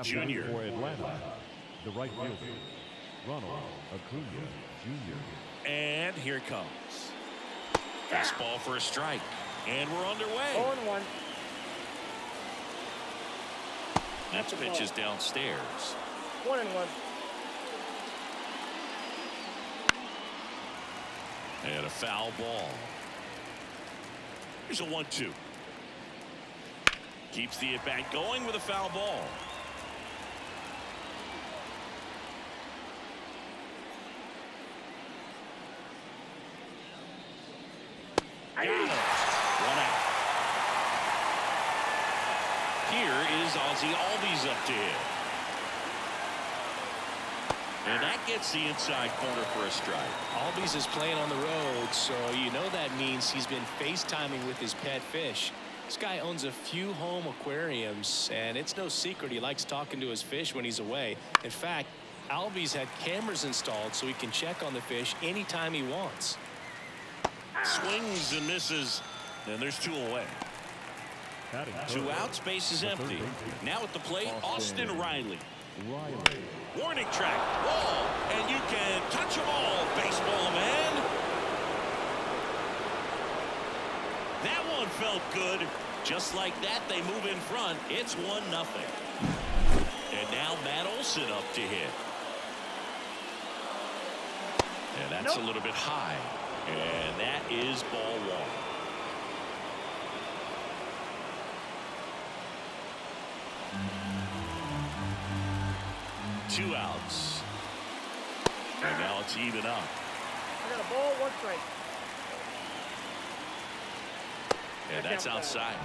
Junior. For Atlanta, the right fielder, Ronald Acuna Jr. And here it comes. Fastball for a strike. And we're underway. 0-1. Next pitch is downstairs. 1-1. And a foul ball. Here's a 1-2. Keeps the at-bat going with a foul ball. Got it. 1 out. Here is Ozzie Albies up to hit. And that gets the inside corner for a strike. Albies is playing on the road, so you know that means he's been FaceTiming with his pet fish. This guy owns a few home aquariums, and it's no secret he likes talking to his fish when he's away. In fact, Albies had cameras installed so he can check on the fish anytime he wants. Swings and misses, and there's 2 away. 2 outs, base is empty. Now at the plate, Austin Riley. Warning track, wall, and you can touch them all, baseball man. That one felt good. Just like that, they move in front. It's 1-0. And now Matt Olson up to hit. And that's a little bit high. And that is ball 1. Two outs. And now it's even up. I got a ball, 1 strike. And that's outside.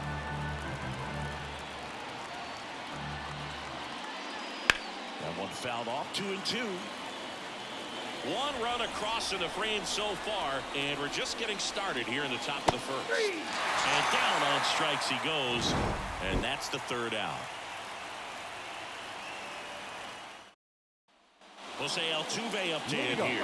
That one fouled off. 2-2. 1 run across in the frame so far, and we're just getting started here in the top of the first. And down on strikes he goes, and that's the 3rd out. Jose Altuve up to hit here.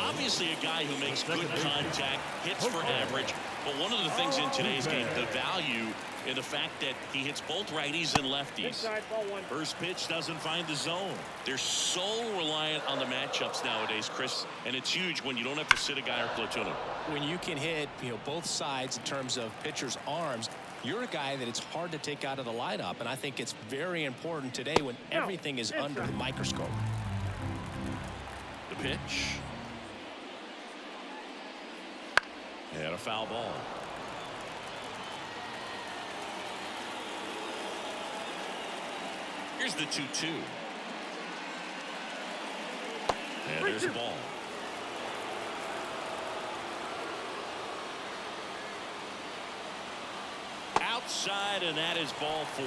Obviously a guy who makes good contact, hits for average, but one of the things in today's game, the value in the fact that he hits both righties and lefties. Inside, ball 1. First pitch doesn't find the zone. They're so reliant on the matchups nowadays, Chris, and it's huge when you don't have to sit a guy or platoon him. When you can hit, both sides in terms of pitchers' arms, you're a guy that it's hard to take out of the lineup, and I think it's very important today when everything is under the microscope. The pitch. And a foul ball. Here's the 2-2. And there's a ball. Outside, and that is ball 4.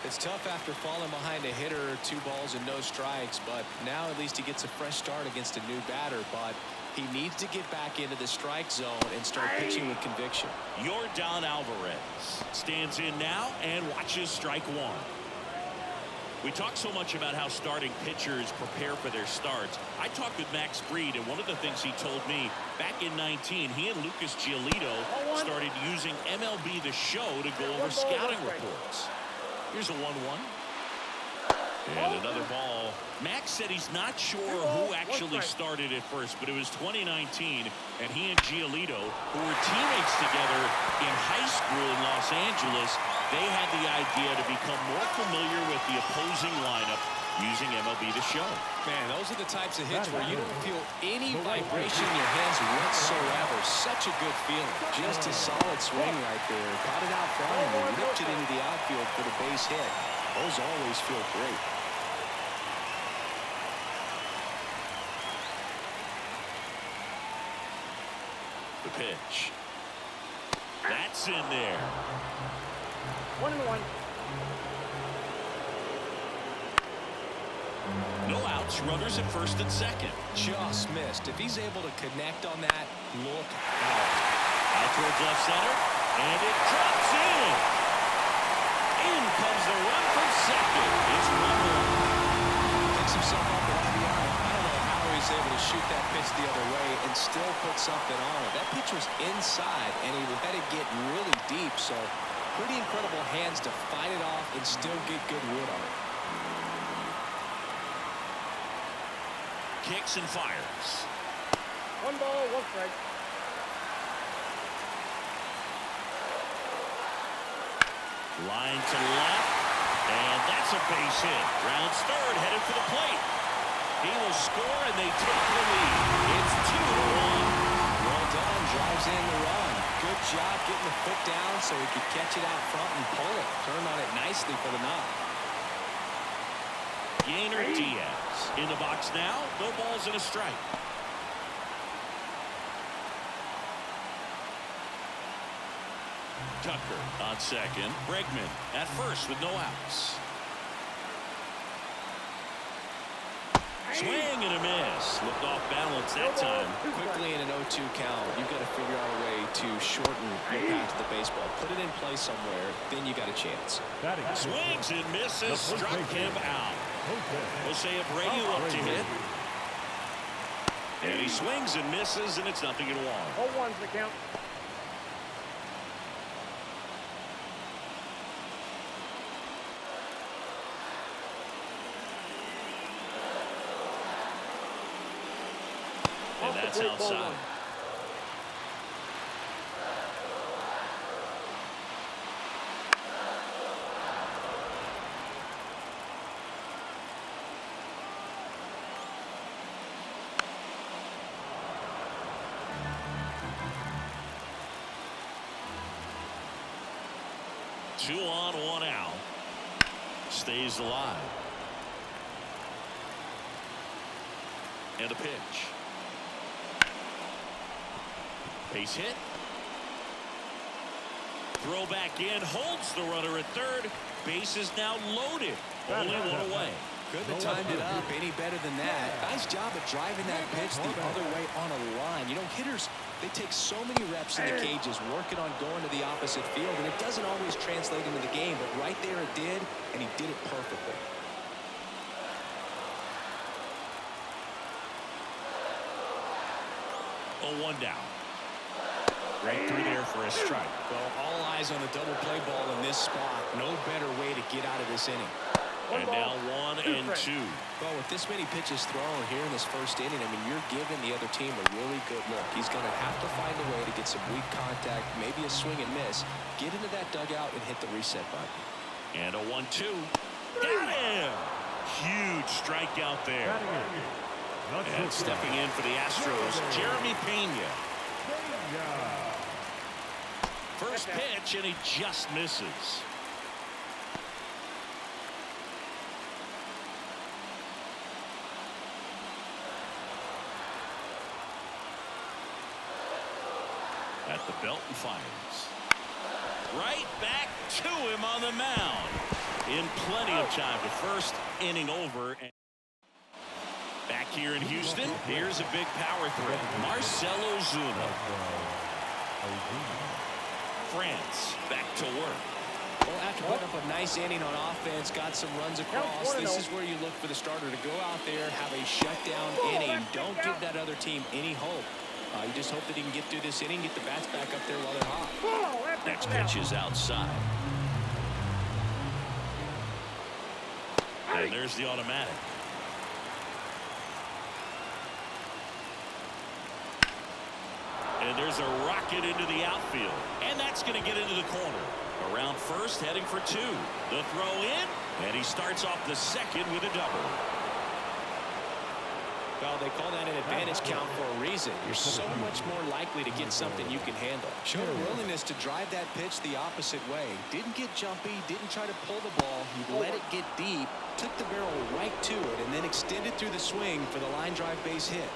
It's tough after falling behind a hitter, 2 balls and no strikes, but now at least he gets a fresh start against a new batter. But he needs to get back into the strike zone and start pitching with conviction. Yordan Alvarez stands in now and watches strike 1. We talk so much about how starting pitchers prepare for their starts. I talked with Max Fried, and one of the things he told me back in 19, he and Lucas Giolito started using MLB The Show to go over scouting reports. Here's a 1-1. And another ball. Max said he's not sure who actually started at first, but it was 2019, and he and Giolito, who were teammates together in high school in Los Angeles, they had the idea to become more familiar with the opposing lineup using MLB The Show. Man, those are the types of hits where you don't feel any vibration in your hands whatsoever. Such a good feeling. Just a solid swing right there. Caught it out front and ripped it into the outfield for the base hit. Those always feel great. The pitch. That's in there. 1-1. No outs, runners at first and second. Just missed. If he's able to connect on that, look out. Out towards left center, and it drops in. In comes the run from second. It's 1-1. Picks himself up at RBI. I don't know how he's able to shoot that pitch the other way and still put something on it. That pitch was inside, and he let it get really deep, so pretty incredible hands to fight it off and still get good wood on it. kicks and fires. 1 ball, 1 strike. Line to left, and that's a base hit. Rounds third, headed for the plate. He will score, and they take the lead. It's 2-1. Well done. Drives in the run. Good job getting the foot down so he could catch it out front and pull it. Turned on it nicely for the knock. Yainer Diaz in the box now. No balls and a strike. Tucker on second. Bregman at first with no outs. Swing and a miss. Looked off balance that time. Quickly in an 0-2 count, you've got to figure out a way to shorten your path to the baseball. Put it in play somewhere, then you got a chance. Swings and misses. Struck him out. Jose Abreu up to hit. And he swings and misses, and it's 0-1. 0-1's the count. And that's outside. Two on, 1 out. Stays alive. And a pitch. Base hit. Throw back in. Holds the runner at third. Base is now loaded. Only 1 away. Couldn't have timed it up any better than that. Nice job of driving that pitch the other way on a line. You know, hitters, they take so many reps in the cages working on going to the opposite field, and it doesn't always translate into the game, but right there it did, and he did it perfectly. Oh, 1 down. Right through there for a strike. Well, all eyes on the double play ball in this spot. No better way to get out of this inning. And now 1 and 2. Well, with this many pitches thrown here in this first inning, I mean, you're giving the other team a really good look. He's going to have to find a way to get some weak contact, maybe a swing and miss, get into that dugout and hit the reset button. And a 1-2. Got him! Huge strikeout there. And stepping in for the Astros, Jeremy Pena. First pitch, and he just misses. At the belt and fires. Right back to him on the mound. In plenty of time. The first inning over. Back here in Houston, here's a big power threat. Marcell Ozuna. France back to work. Well, after putting up a nice inning on offense, got some runs across, this is where you look for the starter to go out there, have a shutdown inning. Don't give that other team any hope. You just hope that he can get through this inning, get the bats back up there while they're hot. Next pitch is outside. And there's the automatic. And there's a rocket into the outfield. And that's going to get into the corner. Around first, heading for 2. The throw in, and he starts off the second with a double. Well, they call that an advantage count for a reason. You're so much more likely to get something you can handle. Showed a willingness to drive that pitch the opposite way. Didn't get jumpy, didn't try to pull the ball. He let it get deep, took the barrel right to it, and then extended through the swing for the line drive base hit.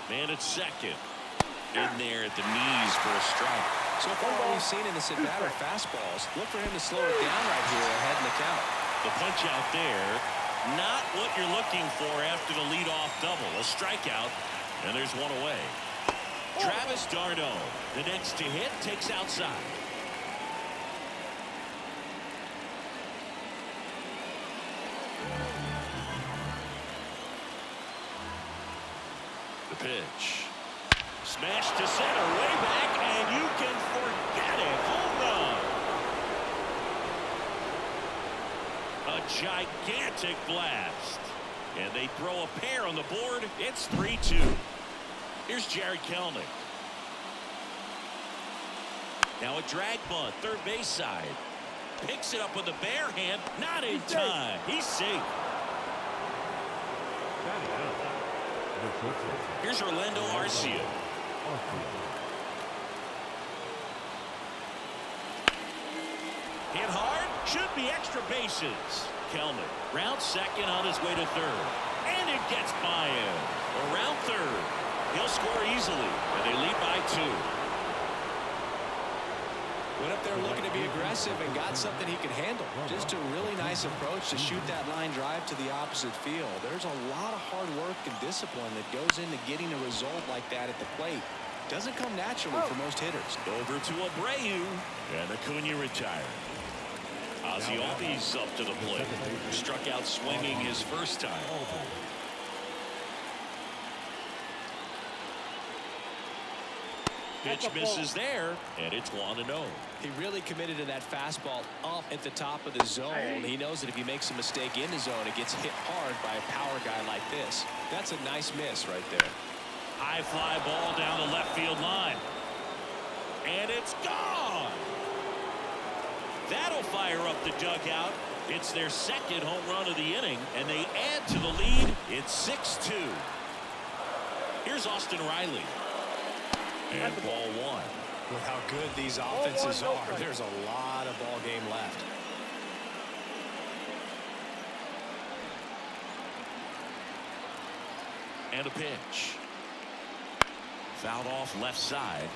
Man at second. In there at the knees for a strike. So far, all we've seen in this at-bat are fastballs. Look for him to slow it down right here ahead in the count. The punch out there, not what you're looking for after the leadoff double. A strikeout, and there's 1 away. Travis d'Arnaud, the next to hit, takes outside. The pitch. Smash to center, way back, and you can forget it. Home run. A gigantic blast. And they throw a pair on the board. It's 3-2. Here's Jared Kelenic. Now a drag bunt, third base side. Picks it up with the bare hand. Not in time. He's safe. Here's Orlando Arcia. Hit hard. Should be extra bases. Kelenic round second on his way to third. And it gets by him. Around third. He'll score easily. And they lead by 2. Went up there looking to be aggressive and got something he could handle. Just a really nice approach to shoot that line drive to the opposite field. There's a lot of hard work and discipline that goes into getting a result like that at the plate. Doesn't come naturally for most hitters. Over to Abreu. And Acuna retired. Ozzie Albies up to the plate. Struck out swinging his first time. Pitch misses there, and it's 1-0. He really committed to that fastball up at the top of the zone. He knows that if he makes a mistake in the zone, it gets hit hard by a power guy like this. That's a nice miss right there. High fly ball down the left field line. And it's gone. That'll fire up the dugout. It's their second home run of the inning, and they add to the lead. It's 6-2. Here's Austin Riley. And ball 1. With how good these offenses are, there's a lot of ball game left. And a pitch. Fouled off left side.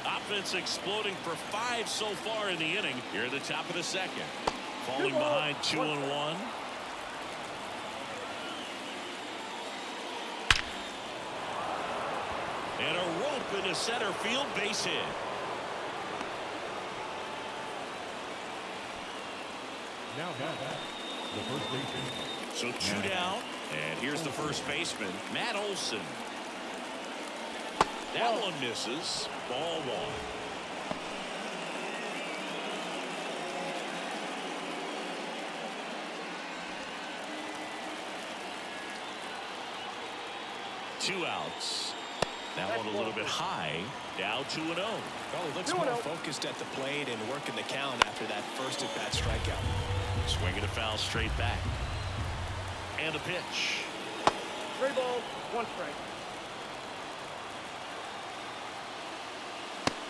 Offense exploding for 5 so far in the inning. Here at the top of the second. Falling behind 2-1. And a rope into center field, base hit. Now the first baseman. So 2 down, and here's the first baseman, Matt Olson. That one misses. Ball 1. Two outs. That one a little bit high. Down 2-0. Well, he looks more focused at the plate and working the count after that first at-bat strikeout. Swinging a foul straight back. And a pitch. 3 balls, 1 strike.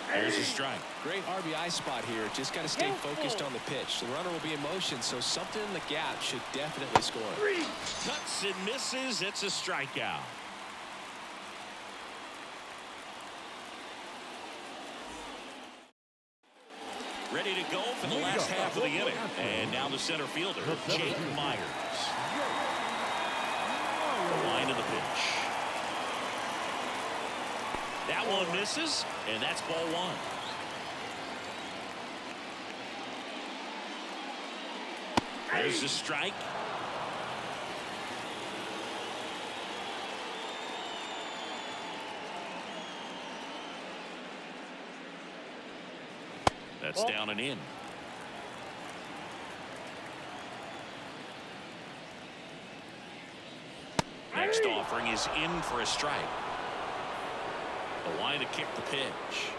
There's a strike. Great RBI spot here. Just got to stay focused on the pitch. The runner will be in motion, so something in the gap should definitely score. Cuts and misses. It's a strikeout. Ready to go for the last half of the inning. And now the center fielder, Jake Myers. The line of the pitch. That one misses, and that's ball 1. There's the strike. That's down and in. Next offering is in for a strike. The line to kick the pitch.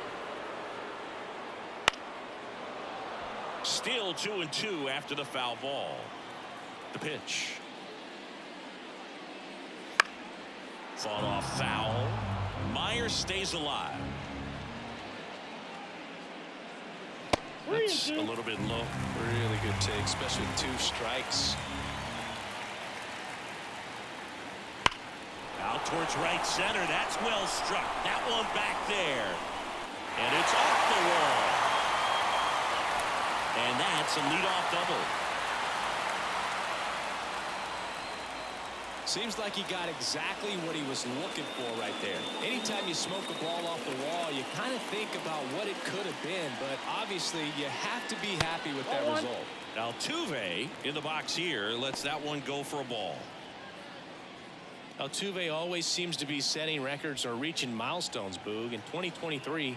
Still 2-2 after the foul ball. The pitch. Fought off foul. Myers stays alive. That's a little bit low. Really good take, especially with 2 strikes. Out towards right center. That's well struck. That one back there. And it's off the wall. And that's a leadoff double. Seems like he got exactly what he was looking for right there. Anytime you smoke a ball off the wall, you kind of think about what it could have been, but obviously you have to be happy with that result. Altuve in the box here lets that one go for a ball. Altuve always seems to be setting records or reaching milestones, Boog. In 2023,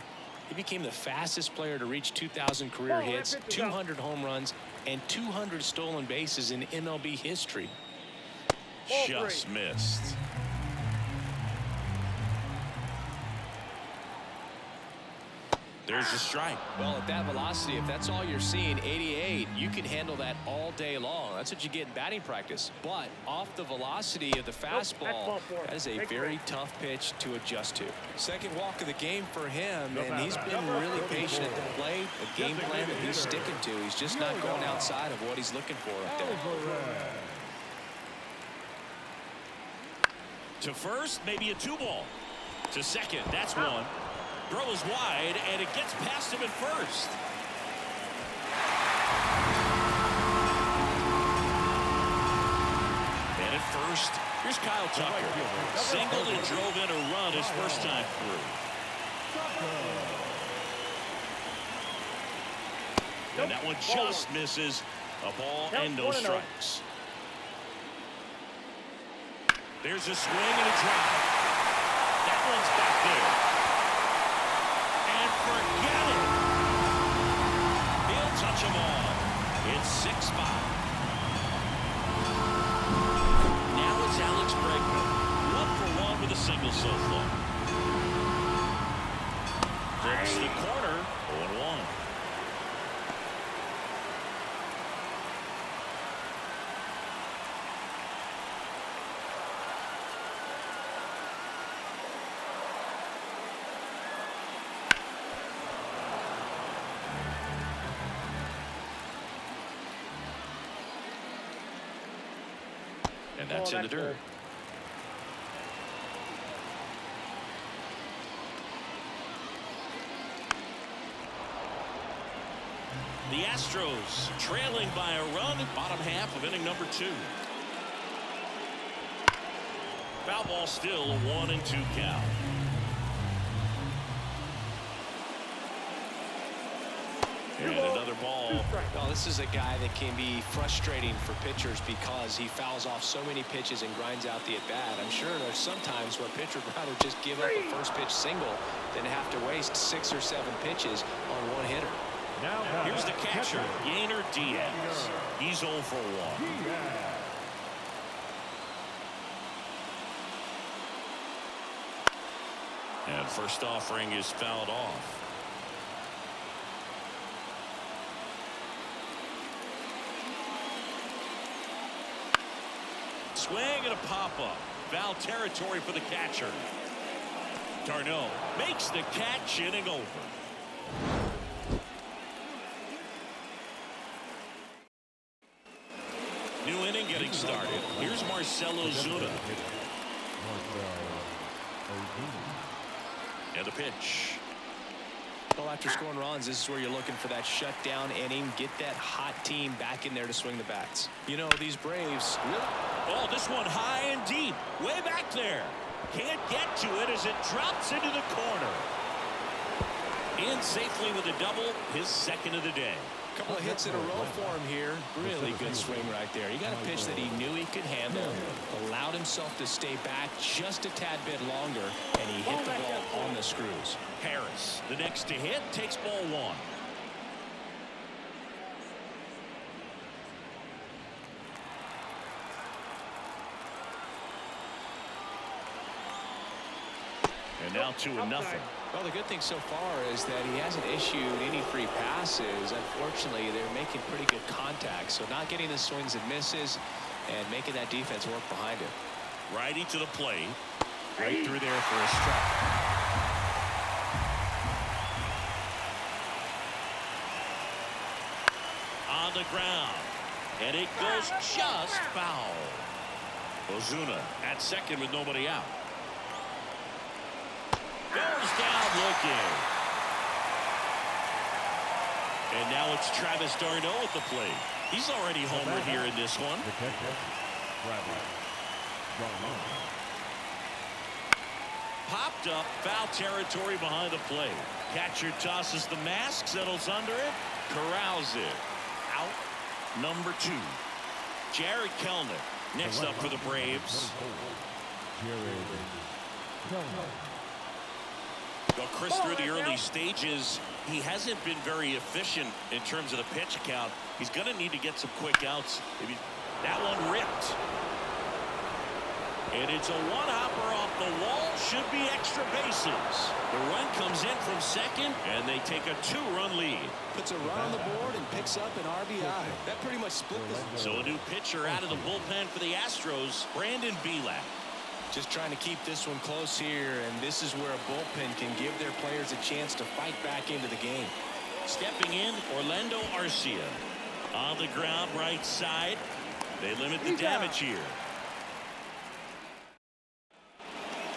he became the fastest player to reach 2,000 career hits, 200 home runs, and 200 stolen bases in MLB history. Just missed. There's a strike. Well, at that velocity, if that's all you're seeing, 88, you can handle that all day long. That's what you get in batting practice. But off the velocity of the fastball, that is a very tough pitch to adjust to. Second walk of the game for him, and he's been really patient at the plate. A game plan that he's sticking to. He's just not going outside of what he's looking for up there. To first, maybe a 2-ball. To second, that's one. Throw is wide, and it gets past him at first. And at first, here's Kyle Tucker. Singled and drove in a run his first time through. And that one just misses. A ball and no strikes. There's a swing and a drive. That one's back there. And forget it. He'll touch them all. It's 6-5. Now it's Alex Bregman. 1 for 1 with a single so far. Flips the corner. 0-1. And that's in the dirt. The Astros trailing by a run in bottom half of inning number 2. Foul ball still a 1-2 count. And another ball. Well, this is a guy that can be frustrating for pitchers because he fouls off so many pitches and grinds out the at-bat. I'm sure there's some times where a pitcher would rather just give up a first pitch single than have to waste 6 or 7 pitches on one hitter. Now Here's the catcher, Yainer Diaz. He's 0 for 1. And first offering is fouled off. Swing and a pop-up. Foul territory for the catcher. Darno makes the catch, inning over. New inning getting started. Here's Marcell Ozuna. And the pitch. Well, after scoring runs, this is where you're looking for that shutdown inning. Get that hot team back in there to swing the bats. You know, these Braves really... Oh, this one high and deep. Way back there. Can't get to it as it drops into the corner. In safely with a double, his second of the day. Couple of hits in a row for him here. Really good swing right there. He got a pitch that he knew he could handle, allowed himself to stay back just a tad bit longer, and he hit the ball on the screws. Harris, the next to hit, takes ball 1. And now 2-0. Well, the good thing so far is that he hasn't issued any free passes. Unfortunately, they're making pretty good contact, so not getting the swings and misses and making that defense work behind him. Righty to the plate. Right through there for a strike. On the ground. And it goes just foul. Ozuna at second with nobody out. Goes down looking. And now it's Travis d'Arnaud at the plate. He's already homered here in this one. Popped up, foul territory behind the plate. Catcher tosses the mask, settles under it, corrals it. Out number 2. Jared Kelenic next up for the Braves. Well, Chris, through the early stages, he hasn't been very efficient in terms of the pitch count. He's going to need to get some quick outs. That one ripped. And it's a one-hopper off the wall. Should be extra bases. The run comes in from second, and they take a 2-run lead. Puts a run on the board and picks up an RBI. That pretty much split this. So a new pitcher out of the bullpen for the Astros, Brandon Belak. Just trying to keep this one close here, and this is where a bullpen can give their players a chance to fight back into the game. Stepping in, Orlando Arcia. On the ground, right side. They limit the damage here.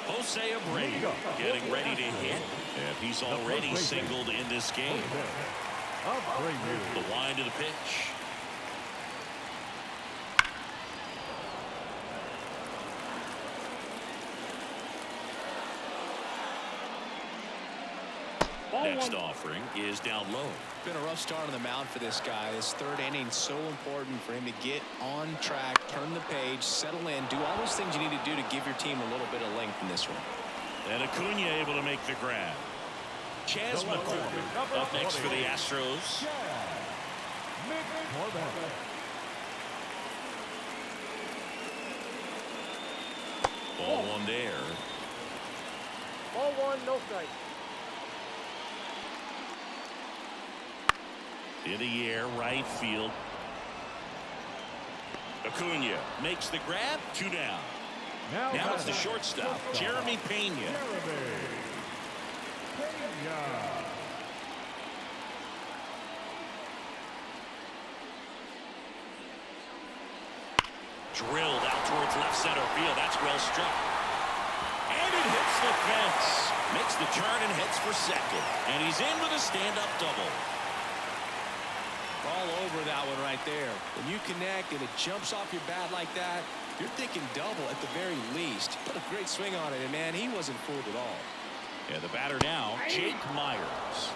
Jose Abreu getting ready to hit, and he's already singled in this game. The wind of the pitch. Next offering is down low. Been a rough start on the mound for this guy. This third inning so important for him to get on track, turn the page, settle in, do all those things you need to do to give your team a little bit of length in this one. And Acuna able to make the grab. Chas McCormick up next for the Astros. Ball one there. Ball one, no strike. In the air, right field. Acuna makes the grab, 2 down. Now it's the shortstop, Jeremy Pena. Drilled out towards left center field. That's well struck. And it hits the fence. Makes the turn and heads for second. And he's in with a stand-up double. All over that one right there. When you connect and it jumps off your bat like that, you're thinking double at the very least. Put a great swing on it, and man, he wasn't fooled at all. And the batter now, Jake Myers.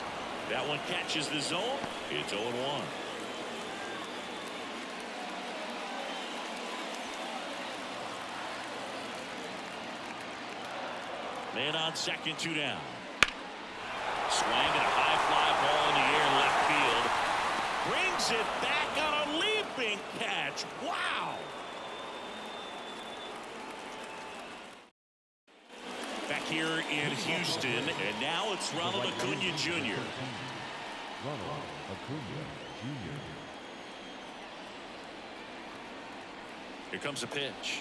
That one catches the zone. It's 0-1. Man on second, 2 down. Swing and a high fly ball in the air left field. Brings it back on a leaping catch. Wow. Back here in Houston, and now it's Ronald Acuna Jr. Ronald Acuna Jr. Here comes a pitch.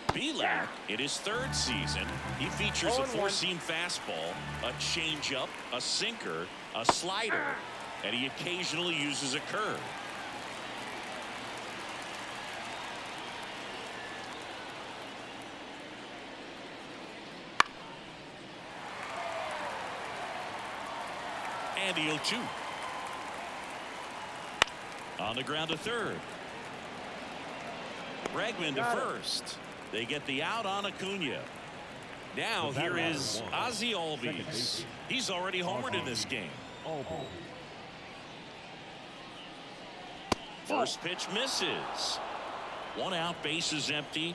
Belak, in his 3rd season, he features a 4-seam fastball, a changeup, a sinker, a slider, and he occasionally uses a curve. And the 0-2. On the ground to third. Bregman to first. They get the out on Acuna. Now here is Ozzie Albies. He's already homered in this game. First pitch misses. 1 out, bases empty.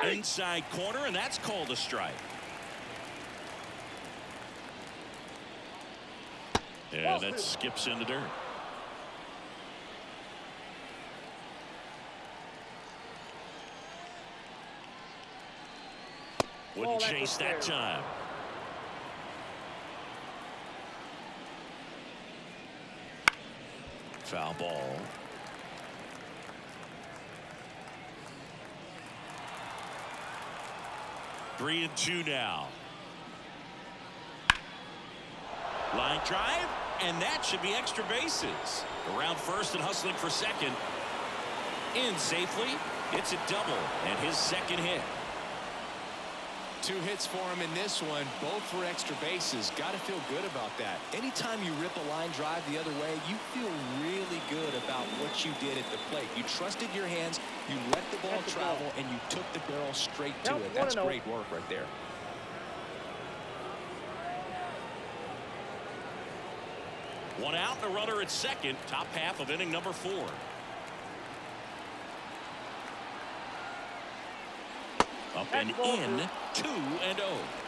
Inside corner, and that's called a strike. And that skips in the dirt. Wouldn't chase that time. Foul ball. Three and two now. Line drive, and that should be extra bases. Around first and hustling for second. In safely. It's a double and his second hit. 2 hits for him in this one, both for extra bases. Got to feel good about that. Anytime you rip a line drive the other way, you feel really good about what you did at the plate. You trusted your hands, you let the ball travel, and you took the barrel straight to it. That's great work right there. One out and a runner at second. Top half of inning number 4. Up and in, 2-0.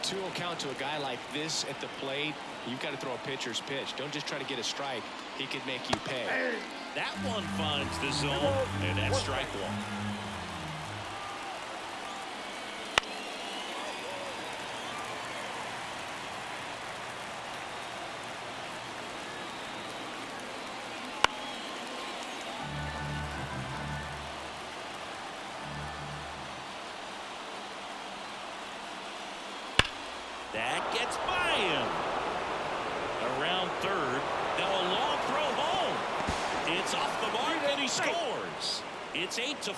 2-0 count to a guy like this at the plate. You've got to throw a pitcher's pitch. Don't just try to get a strike. He could make you pay. That one finds the zone, and that's strike 1. That gets by him. Around third. Now a long throw home. It's off the mark and he scores. It's 8-5.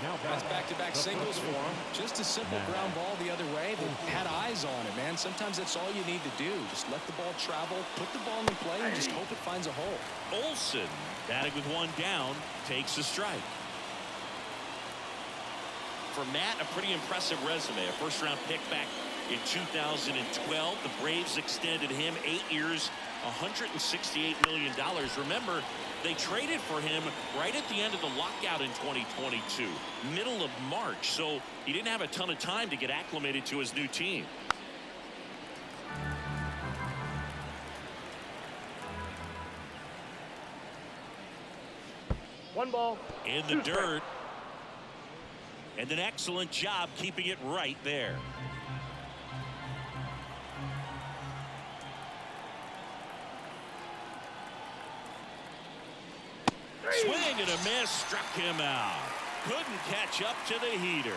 Now That's back-to-back singles for him. Just a simple ground ball the other way. They had eyes on it, man. Sometimes that's all you need to do. Just let the ball travel, put the ball in play, and just hope it finds a hole. Olsen, batting with one down, takes a strike. For Matt, a pretty impressive resume. A first-round pick back in 2012. The Braves extended him 8 years, $168 million. Remember, they traded for him right at the end of the lockout in 2022, middle of March. So he didn't have a ton of time to get acclimated to his new team. One ball. In the dirt. And an excellent job keeping it right there. Swing and a miss, struck him out. Couldn't catch up to the heater.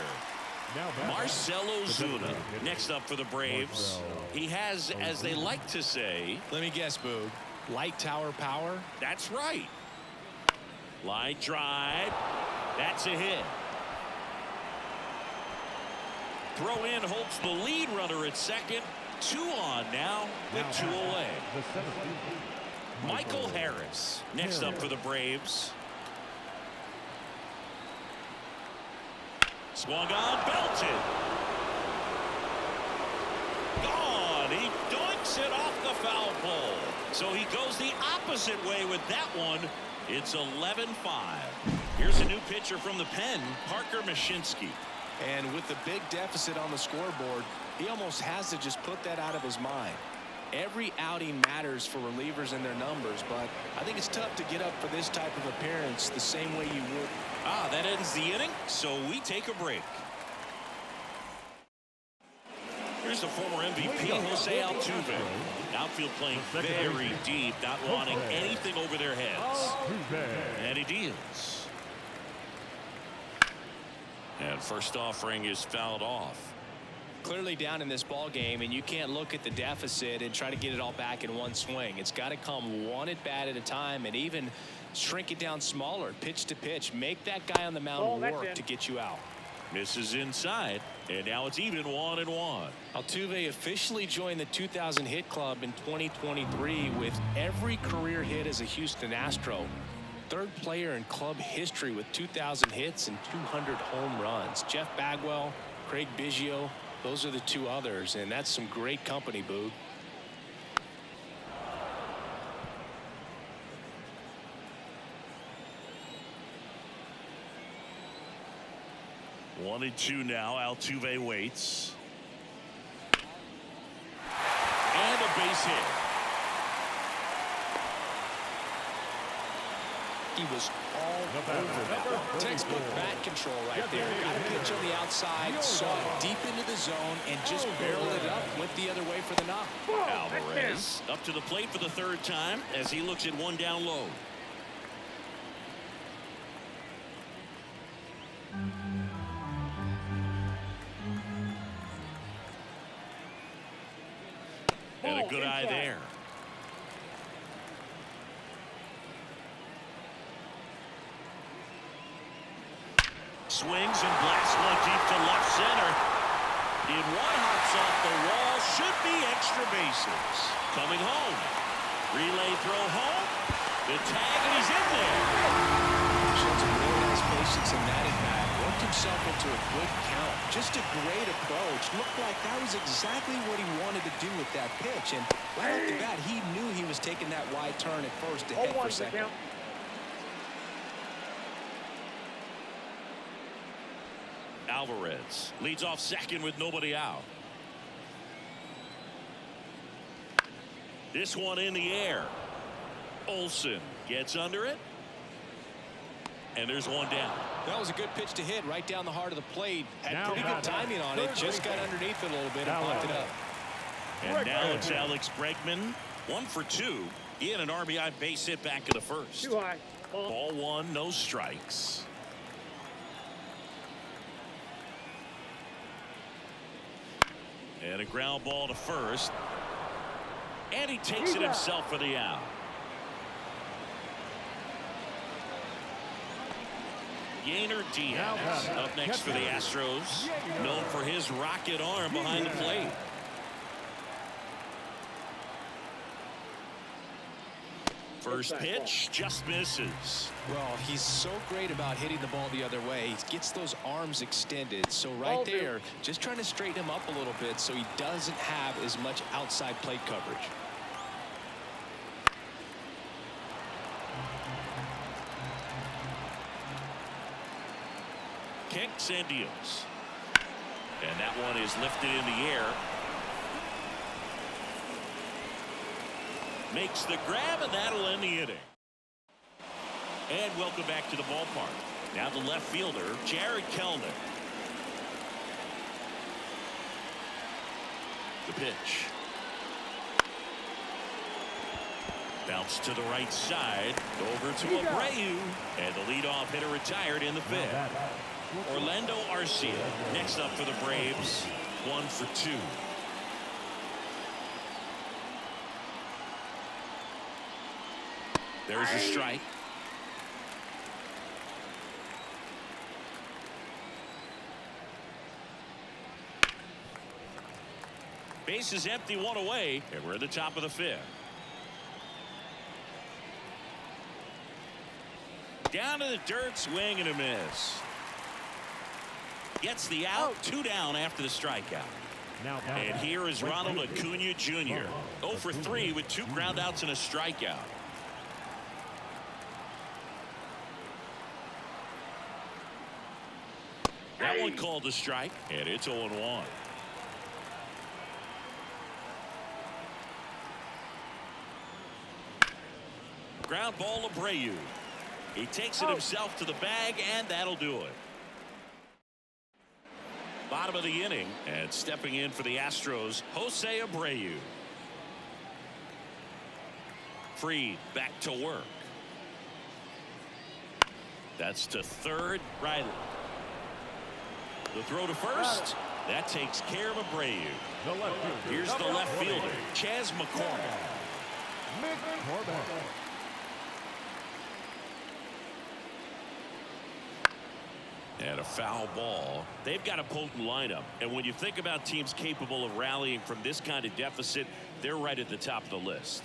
Marcelo Zuna next up for the Braves. He has, as they like to say, Let me guess, Boog. Light tower power? that's right. Line drive. That's a hit. Throw in holds the lead runner at second. 2 on now with 2 away. Michael Harris next up for the Braves. Swung on, belted. Gone. He doinks it off the foul pole. So he goes the opposite way with that one. It's 11-5. Here's a new pitcher from the pen, Parker Mashinsky. And with the big deficit on the scoreboard, he almost has to just put that out of his mind. Every outing matters for relievers and their numbers, but I think it's tough to get up for this type of appearance the same way you would. That ends the inning, so we take a break. Here's the former MVP, Jose Altuve. Outfield playing very deep, not wanting anything over their heads. And he deals. And first offering is fouled off. Clearly down in this ball game, and you can't look at the deficit and try to get it all back in one swing. It's got to come one at bat at a time, and even shrink it down smaller, pitch to pitch. Make that guy on the mound work to get you out. Misses inside, and now it's even 1-1. Altuve officially joined the 2,000 hit club in 2023 with every career hit as a Houston Astro. Third player in club history with 2,000 hits and 200 home runs. Jeff Bagwell, Craig Biggio, those are the 2 others, and that's some great company, Boog. One and 2 now. Altuve waits. And a base hit. He was all over that. Textbook bat control right there. Got a pitch on the outside, saw it deep into the zone, and just barreled it up. Went the other way for the knock. Alvarez up to the plate for the 3rd time as he looks at one down low. And a good eye there. Swings and blasts one deep to left center. In one, hops off the wall. Should be extra bases. Coming home. Relay throw home. The tag, and he's in there. Showed some really nice patience in that at bat. What worked himself into a good count. Just a great approach. Looked like that was exactly what he wanted to do with that pitch. And right off the bat, he knew he was taking that wide turn at first to head for second. Alvarez leads off second with nobody out. This one in the air. Olsen gets under it. And there's one down. That was a good pitch to hit right down the heart of the plate. Had pretty good timing on it. Just got underneath it a little bit and popped it up. And now it's Alex Bregman. 1 for 2. He had an RBI base hit back in the first. Too high. Ball 1, no strikes. And a ground ball to first. And he takes it himself for the out. Yainer Diaz up next for the Astros. Known for his rocket arm behind the plate. First pitch just misses. Well, he's so great about hitting the ball the other way. He gets those arms extended. So right there, just trying to straighten him up a little bit so he doesn't have as much outside plate coverage. Kicks and deals. And that one is lifted in the air. Makes the grab, and that'll end the inning. And welcome back to the ballpark. Now the left fielder, Jared Kelnick. The pitch. Bounce to the right side. Over to Abreu. And the leadoff hitter retired in the fifth. Orlando Arcia next up for the Braves. 1 for 2. There's a strike. Base is empty, 1 away, and we're at the top of the fifth. Down to the dirt, swing and a miss. Gets the out, 2 down after the strikeout. And here is Ronald Acuna Jr. 0 for 3 with 2 groundouts and a strikeout. That one called a strike, and it's 0-1. Ground ball Abreu. He takes it himself to the bag, and that'll do it. Bottom of the inning, and stepping in for the Astros, Jose Abreu. Freed back to work. That's to third, Riley. The throw to first. That takes care of Abreu. Here's the left fielder, Chas McCormick. And a foul ball. They've got a potent lineup. And when you think about teams capable of rallying from this kind of deficit, they're right at the top of the list.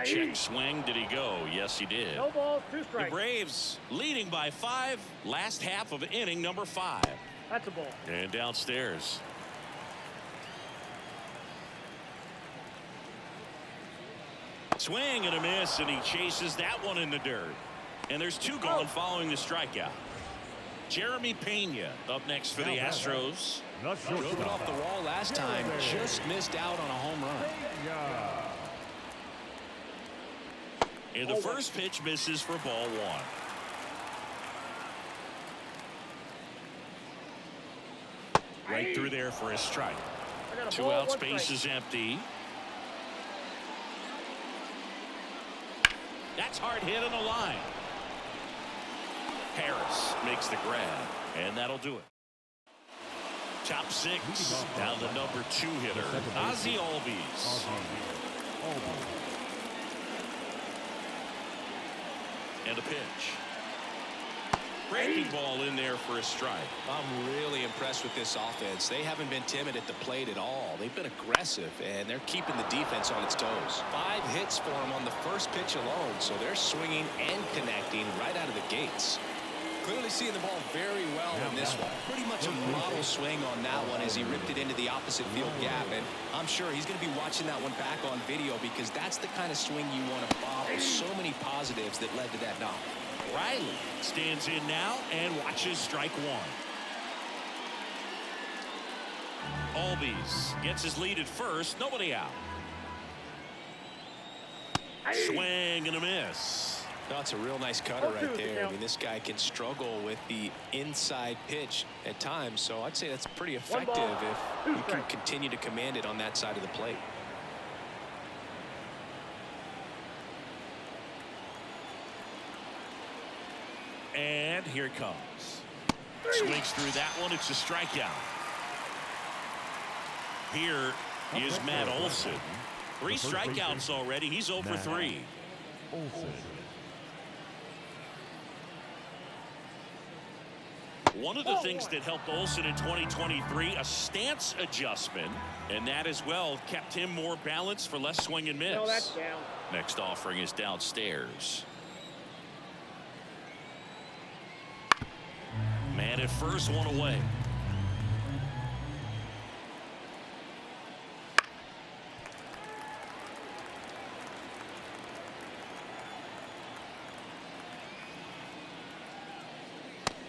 Check swing. Did he go? Yes, he did. No balls, 2 strikes. The Braves leading by 5. Last half of inning number 5. That's a ball. And downstairs. Swing and a miss, and he chases that one in the dirt. And there's 2 gone following the strikeout. Jeremy Pena up next for the Astros. Drove it off the wall last time. Just missed out on a home run. And the first pitch misses for ball 1. Right through there for a strike. 2 outs, base is empty. That's hard hit on the line. Harris makes the grab, and that'll do it. Top 6. Now the number 2 hitter, Ozzie Albies. And a pitch. Breaking ball in there for a strike. I'm really impressed with this offense. They haven't been timid at the plate at all. They've been aggressive, and they're keeping the defense on its toes. 5 hits for them on the first pitch alone, so they're swinging and connecting right out of the gates. Clearly seeing the ball very well in this one. Pretty much a model swing on that one as he ripped it into the opposite field gap. And I'm sure he's going to be watching that one back on video because that's the kind of swing you want to bobble. So many positives that led to that knock. Riley stands in now and watches strike one. Albies gets his lead at first. Nobody out. Swing and a miss. That's a real nice cutter right there. I mean, this guy can struggle with the inside pitch at times, so I'd say that's pretty effective if you can continue to command it on that side of the plate. And here it comes. Swings through that one. It's a strikeout. Here is Matt Olson. 3 strikeouts already. He's 0 for 3. One of the things that helped Olson in 2023, a stance adjustment, and that as well kept him more balanced for less swing and miss. No, that's down. Next offering is downstairs. Man at first, one away.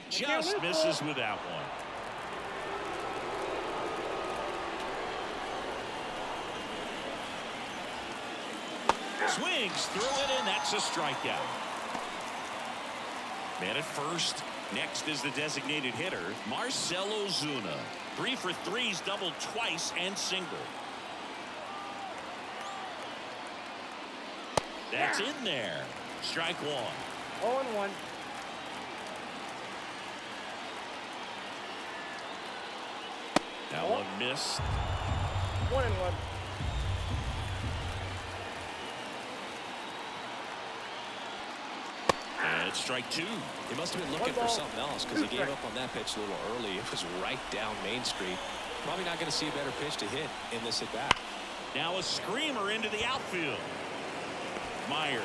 Just misses with that one. Swings through it, and that's a strikeout. Man at first. Next is the designated hitter, Marcell Ozuna. 3 for 3's doubled twice and single. That's in there. Strike one. 0-1. That one missed. 1-1. And strike 2. He must have been looking for something else because he gave up on that pitch a little early. It was right down Main Street. Probably not going to see a better pitch to hit in this at bat. Now a screamer into the outfield. Myers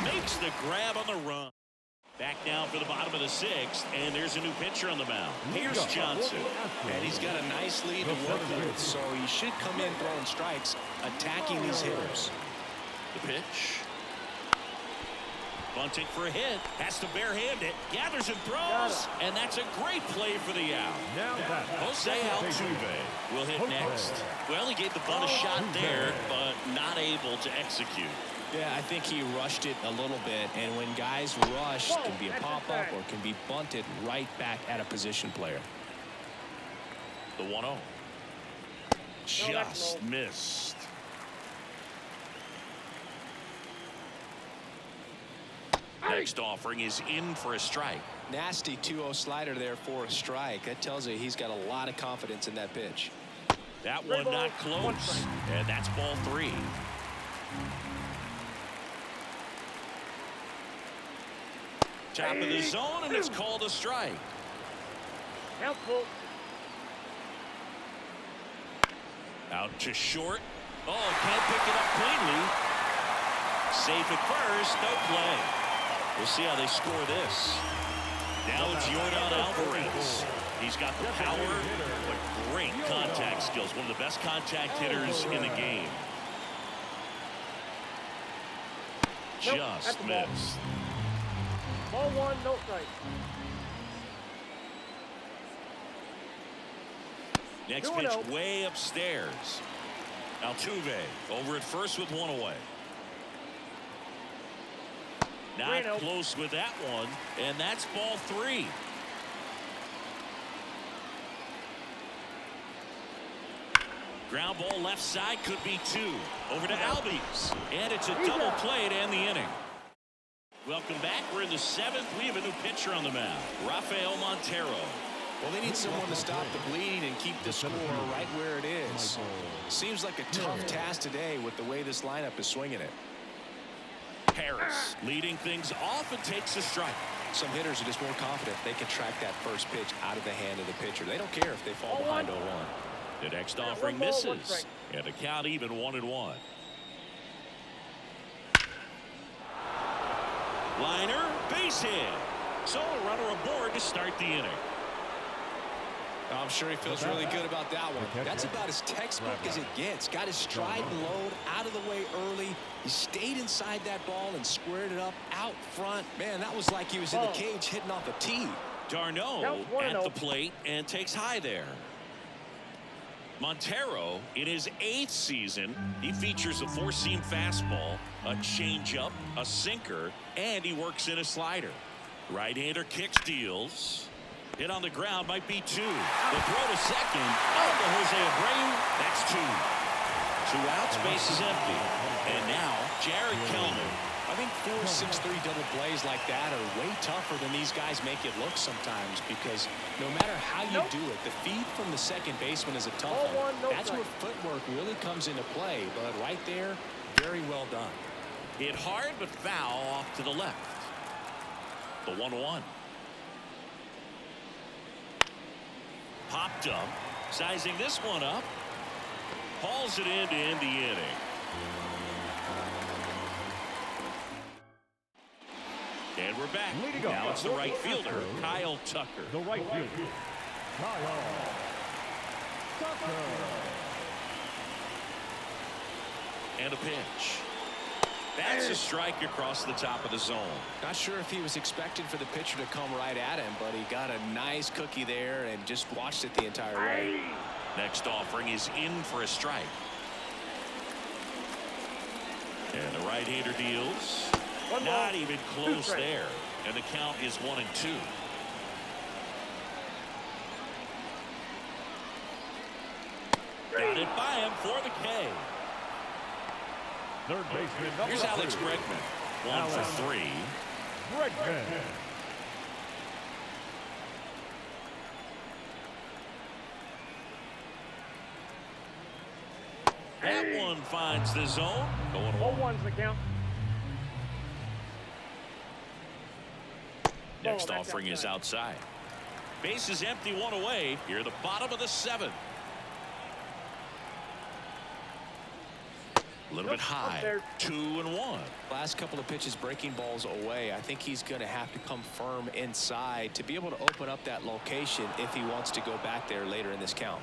makes the grab on the run. Back now for the bottom of the 6th, and there's a new pitcher on the mound. Here's Johnson. And he's got a nice lead to work with, so he should come in throwing strikes, attacking these hitters. The pitch. Bunting for a hit. Has to barehand it. Gathers and throws. And that's a great play for the out. Jose Altuve will hit next. Well, he gave the bunt a shot there, but not able to execute. Yeah, I think he rushed it a little bit, and when guys rush, it can be a pop-up or it can be bunted right back at a position player. The 1-0. Just missed. Next offering is in for a strike. Nasty 2-0 slider there for a strike. That tells you he's got a lot of confidence in that pitch. That one not close, and that's ball 3. Top of the zone, and it's called a strike. Helpful. Out to short. Oh, can't pick it up cleanly. Safe at first, no play. We'll see how they score this. Now it's Yordan Alvarez. He's got the power, but great contact skills. One of the best contact hitters in the game. Just missed. Ball 1, no strike. Next pitch way upstairs. Altuve over at first with 1 away. Not close with that one, and that's ball 3. Ground ball left side, could be 2. Over to Albies, and it's a double play to end the inning. Welcome back. We're in the 7th. We have a new pitcher on the mound, Rafael Montero. Well, they need someone to stop the bleed and keep the score right where it is. Seems like a tough task today with the way this lineup is swinging it. Harris leading things off and takes a strike. Some hitters are just more confident they can track that first pitch out of the hand of the pitcher. They don't care if they fall behind 0-1. The next offering misses, and the count even 1-1. Liner, base hit. So a runner aboard to start the inning. I'm sure he feels really good about that one. That's about as textbook as it gets. Got his stride and load out of the way early. He stayed inside that ball and squared it up out front. Man, that was like he was in the cage hitting off a tee. Darno at the plate and takes high there. Montero in his 8th season, he features a 4-seam fastball, a changeup, a sinker, and he works in a slider. Right-hander kicks, deals. Hit on the ground, might be 2. The throw to second. Oh, to Jose Abreu. That's 2. 2 outs, base is empty. And now, Jared Kellner. I think 4 6-3 double plays like that are way tougher than these guys make it look sometimes, because no matter how you do it, the feed from the second baseman is a tough one. That's where footwork really comes into play. But right there, very well done. Hit hard but foul off to the left. The 1-1. Popped up, sizing this one up, hauls it in to end the inning. And we're back. Now it's the right fielder, Kyle Tucker. The right fielder, Kyle Tucker. And a pitch. That's a strike across the top of the zone. Not sure if he was expecting for the pitcher to come right at him, but he got a nice cookie there and just watched it the entire way. Next offering is in for a strike. And the right-hander deals. Not even close there. And the count is 1-2. Got it by him for the K. Third baseman, Here's Alex Bregman. 1 for 3. Bregman. That one finds the zone. Going 0-1's the count. Next offering is outside. Base is empty, 1 away. Here at the bottom of the 7th. A little bit high. 2-1. Last couple of pitches breaking balls away. I think he's going to have to come firm inside to be able to open up that location if he wants to go back there later in this count.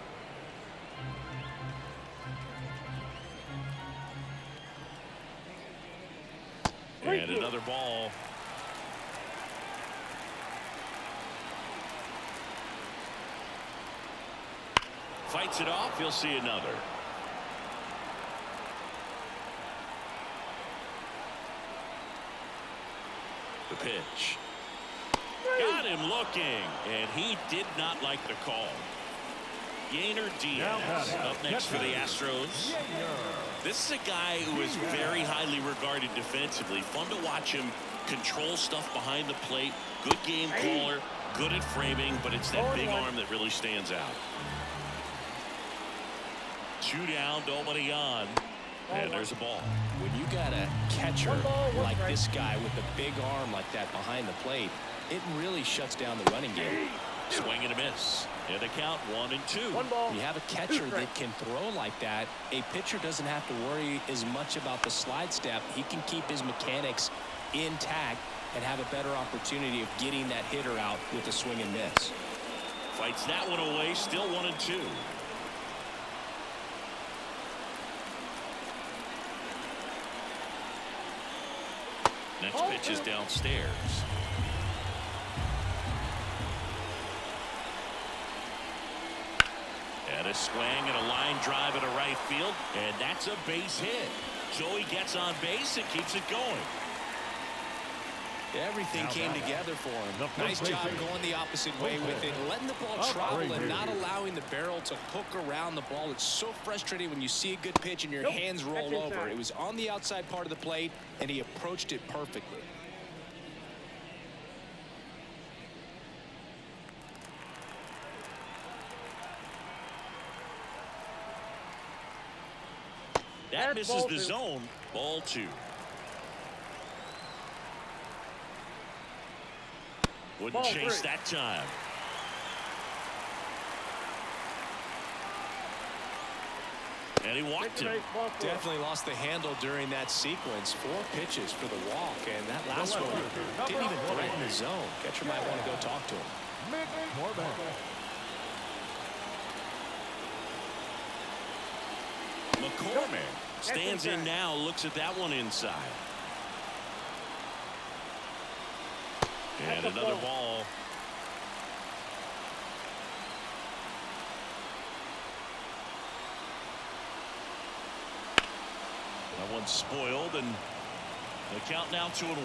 And another ball. Fights it off. He'll see another. The pitch. Got him looking, and he did not like the call. Yainer Diaz up next for the Astros. This is a guy who is very highly regarded defensively. Fun to watch him control stuff behind the plate. Good game caller, good at framing, but it's that big arm that really stands out. 2 down, nobody on. And there's a ball. When you got a catcher like this guy with a big arm like that behind the plate, it really shuts down the running game. Swing and a miss. And the count 1-2. When you have a catcher that can throw like that, a pitcher doesn't have to worry as much about the slide step. He can keep his mechanics intact and have a better opportunity of getting that hitter out with a swing and miss. Fights that one away, still 1-2. Next pitch is downstairs. And a swing and a line drive into right field, and that's a base hit. So he gets on base and keeps it going. Everything came together for him. Nice job going the opposite way with it, letting the ball travel and not allowing the barrel to hook around the ball. It's so frustrating when you see a good pitch and your hands roll over. It was on the outside part of the plate, and he approached it perfectly. That misses the zone. Ball 2. Wouldn't chase that time. And he walked him. Definitely lost the handle during that sequence. 4 pitches for the walk, and that last one didn't even threaten the zone. Catcher might want to go talk to him. McCormick stands in now, looks at that one inside. And another ball. That one's spoiled, and the count now 2-1.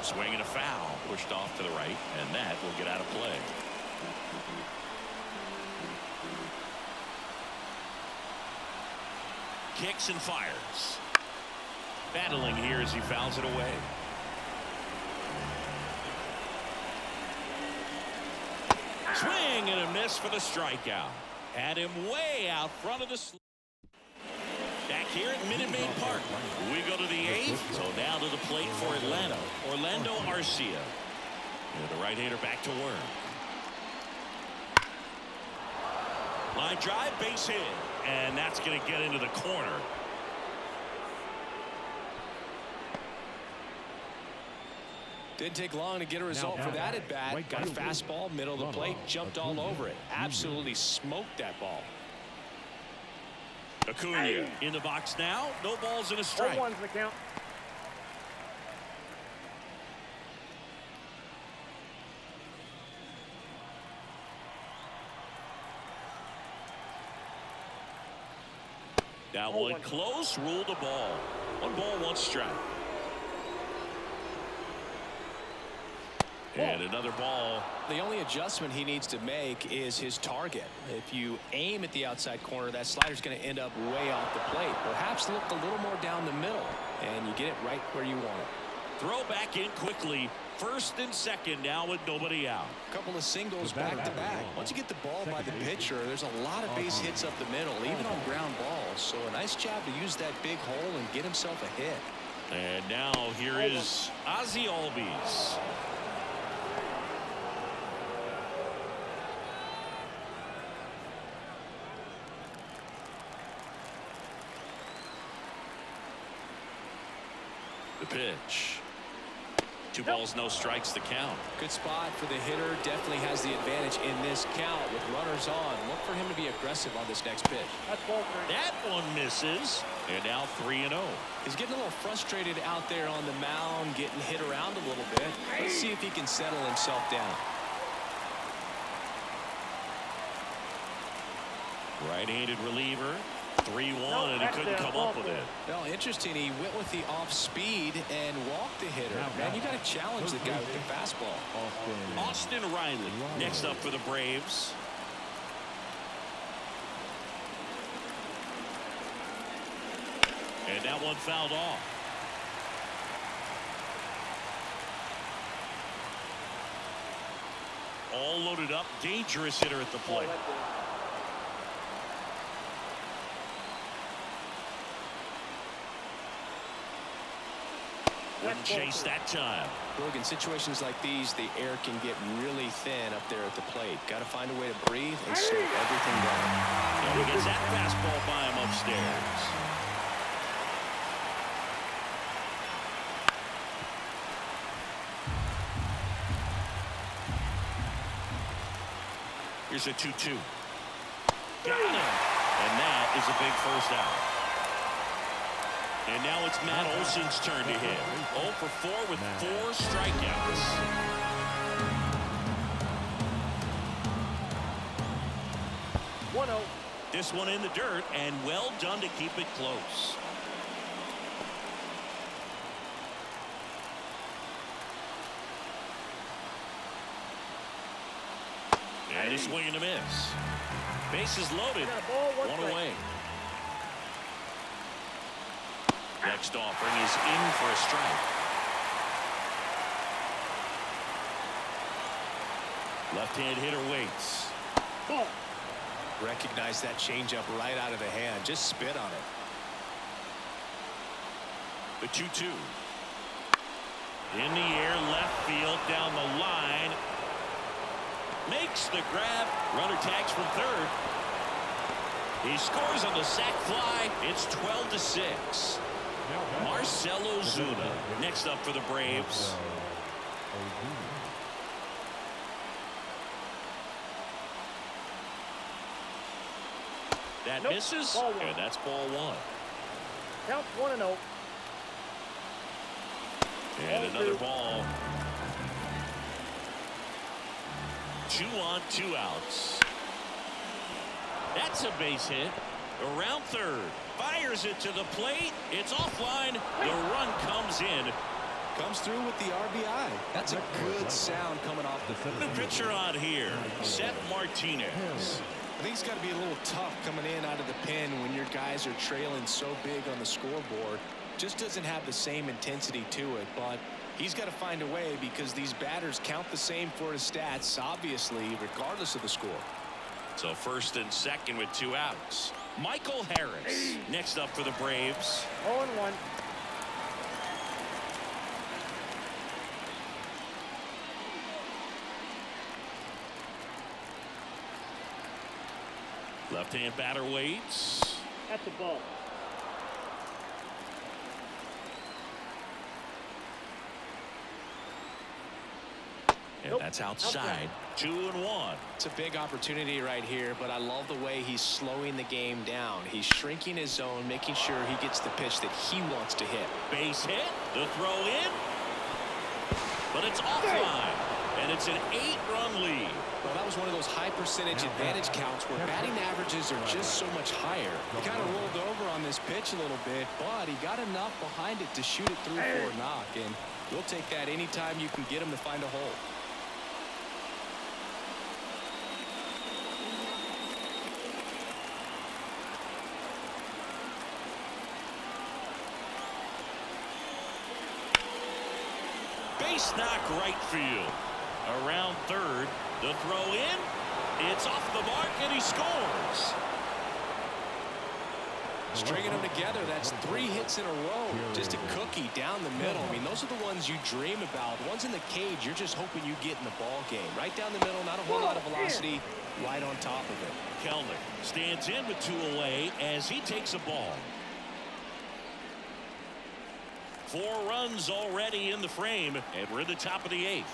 Swing and a foul, pushed off to the right, and that will get out of play. Kicks and fires. Battling here as he fouls it away. Swing and a miss for the strikeout. Had him way out front of the. Back here at Minute Maid Park. We go to the 8th. So now to the plate for Atlanta. Orlando Arcia. And the right-hander back to work. Line drive, base hit. And that's going to get into the corner. Didn't take long to get a result for that at bat. Got a fastball, middle of the plate, jumped all over it. Absolutely smoked that ball. Acuna in the box now. No balls and a strike. 1-1's the count. Now one close, ruled a ball. 1 ball, 1 strike. And another ball. The only adjustment he needs to make is his target. If you aim at the outside corner, that slider's going to end up way off the plate. Perhaps look a little more down the middle, and you get it right where you want it. Throw back in quickly. First and second now with nobody out. A couple of singles back to back. Once you get the ball by the pitcher, there's a lot of base hits up the middle, even on ground balls. So a nice job to use that big hole and get himself a hit. And now here is Ozzie Albies. The pitch. 2 balls, no strikes, the count. Good spot for the hitter. Definitely has the advantage in this count with runners on. Look for him to be aggressive on this next pitch. That one misses. And now 3-0. He's getting a little frustrated out there on the mound, getting hit around a little bit. Let's see if he can settle himself down. Right-handed reliever. 3-1, and he couldn't come up with it. Well, interesting. He went with the off speed and walked the hitter. Man, you got to challenge the guy with the fastball. Austin Riley next up for the Braves. And that one fouled off. All loaded up. Dangerous hitter at the plate. Wouldn't chase that time. Look, in situations like these, the air can get really thin up there at the plate. Got to find a way to breathe and slow everything down. And he gets that fastball by him upstairs. Here's a 2-2. Got him. And that is a big first out. And now it's Matt Olson's turn to hit. 0 for 4 with 4 strikeouts. 1-0. This one in the dirt, and well done to keep it close. And a swing and a miss. Bases loaded. 1 away. Next offering is in for a strike. Left-hand hitter waits. Ball. Recognize that changeup right out of the hand. Just spit on it. The 2-2. In the air, left field, down the line. makes the grab. Runner tags from third. He scores on the sac fly. It's 12-6. Marcell Ozuna next up for the Braves. That misses, and that's ball one. Count 1-0. And another ball. 2 on, 2 outs. That's a base hit. Around third. Fires it to the plate. It's offline. The run comes in. Comes through with the RBI. That's a good sound coming off the New pitcher on here, Seth Martinez. I think it's got to be a little tough coming in out of the pen when your guys are trailing so big on the scoreboard. Just doesn't have the same intensity to it, but he's got to find a way because these batters count the same for his stats, obviously, regardless of the score. So first and second with 2 outs. Michael Harris next up for the Braves. 0-1. Left-hand batter waits. That's a ball. And that's outside. 2-1. It's a big opportunity right here, but I love the way he's slowing the game down. He's shrinking his zone, making sure he gets the pitch that he wants to hit. Base hit. The throw in. But it's offline. And it's an 8-run lead. Well, that was one of those high percentage advantage counts where batting averages are just so much higher. He kind of rolled over on this pitch a little bit, but he got enough behind it to shoot it through for a knock. And we'll take that anytime you can get him to find a hole. Base knock right field. Around third. The throw in. It's off the mark and he scores. Stringing them together, that's 3 hits in a row. Just a cookie down the middle. I mean, those are the ones you dream about. The ones in the cage, you're just hoping you get in the ball game. Right down the middle, not a whole lot of velocity, right on top of it. Kellner stands in with 2 away as he takes a ball. 4 runs already in the frame, and we're at the top of the 8th.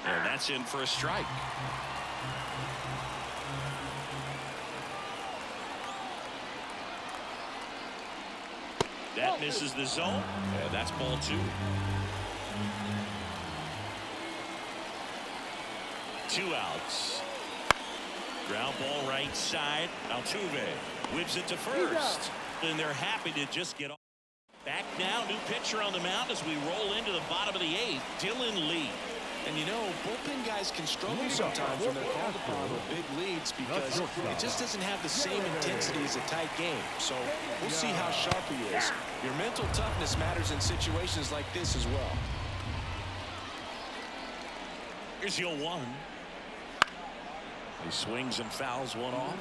And that's in for a strike. That misses the zone, and that's ball 2. 2 outs. Ground ball right side. Altuve whips it to first. And they're happy to just get off. Back now, new pitcher on the mound as we roll into the bottom of the 8th, Dylan Lee. And you know, bullpen guys can struggle sometimes when they're called upon with big leads because it just doesn't have the same intensity as a tight game. So we'll see how sharp he is. Your mental toughness matters in situations like this as well. Here's 0-1. He swings and fouls one off.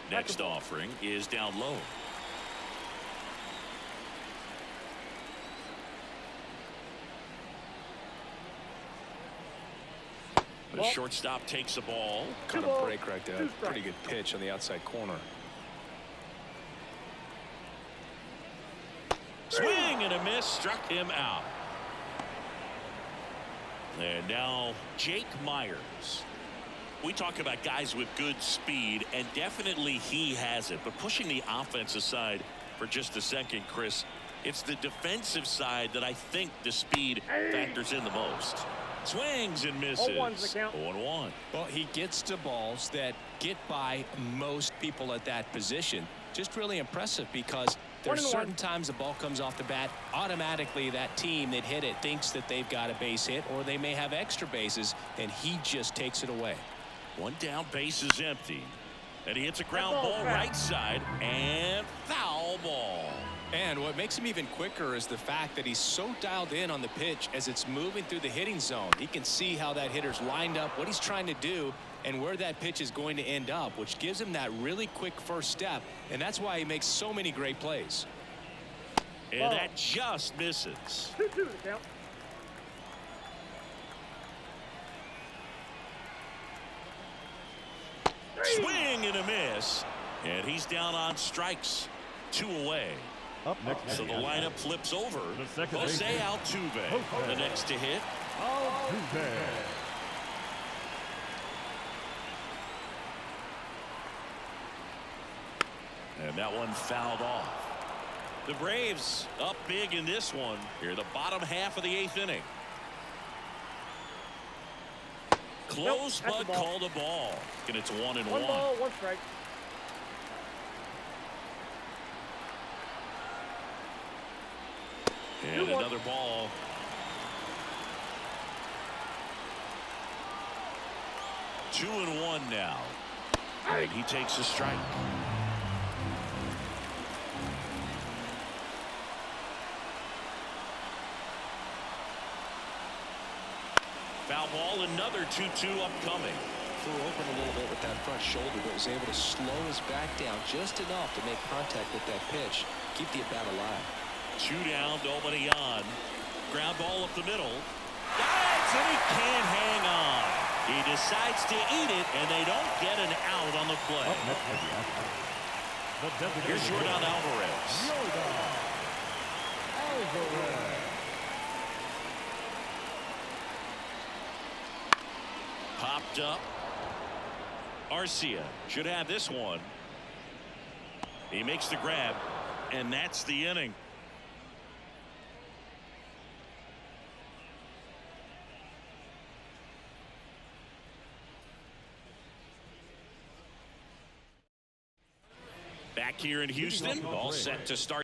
Next offering is down low. The shortstop takes the ball. Kind of break right there. Pretty good pitch on the outside corner. Swing and a miss, struck him out. And now Jake Myers. We talk about guys with good speed, and definitely he has it. But pushing the offense aside for just a second, Chris, it's the defensive side that I think the speed factors in the most. Swings and misses. 0-1. Well, he gets to balls that get by most people at that position. Just really impressive because there's certain times the ball comes off the bat, automatically that team that hit it thinks that they've got a base hit or they may have extra bases, and he just takes it away. 1 down, base is empty. And he hits a ground ball right side and foul ball. And what makes him even quicker is the fact that he's so dialed in on the pitch as it's moving through the hitting zone. He can see how that hitter's lined up, what he's trying to do, and where that pitch is going to end up, which gives him that really quick first step, and that's why he makes so many great plays. And that just misses. 2-2 the count. Swing and a miss. And he's down on strikes. 2 away. Up next. So the lineup flips over. Jose Altuve, the next to hit. Altuve. And that one fouled off. The Braves up big in this one. Here, the bottom half of the 8th inning. Close, Nope, but called a ball. And it's 1-1. 1 ball, 1 strike. And another ball. Two and 1 now. And he takes a strike. Foul ball, another 2-2 upcoming. Flew open a little bit with that front shoulder, but was able to slow his back down just enough to make contact with that pitch. Keep the at-bat alive. 2 down, nobody on. Ground ball up the middle. Dives, and he can't hang on. He decides to eat it, and they don't get an out on the play. Here's Jordan Alvarez. Popped up. Arcia should have this one. He makes the grab, and that's the inning. Back here in Houston, all set to start.